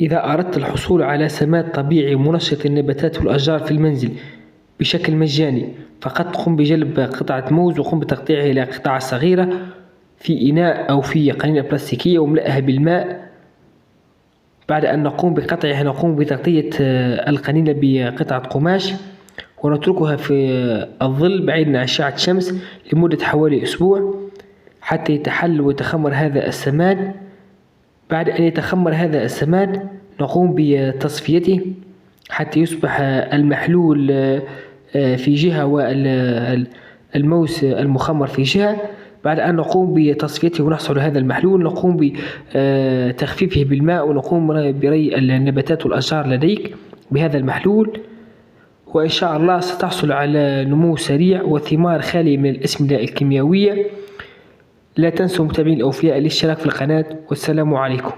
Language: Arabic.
إذا أردت الحصول على سماد طبيعي منشط النباتات والأشجار في المنزل بشكل مجاني، فقط قم بجلب قطعة موز وقم بتقطيعها إلى قطع صغيرة في إناء أو في قنينة بلاستيكية واملأها بالماء. بعد أن نقوم بقطعها نقوم بتغطية القنينة بقطعة قماش ونتركها في الظل بعيد عن أشعة الشمس لمدة حوالي أسبوع حتى يتحل ويتخمر هذا السماد. بعد أن يتخمر هذا السماد نقوم بتصفيته حتى يصبح المحلول في جهة والموس المخمر في جهة. بعد أن نقوم بتصفيته ونحصل هذا المحلول نقوم بتخفيفه بالماء ونقوم بري النباتات والأشجار لديك بهذا المحلول، وإن شاء الله ستحصل على نمو سريع وثمار خالية من الأسمدة الكيميائية. لا تنسوا متابعين الأوفياء الاشتراك في القناة، والسلام عليكم.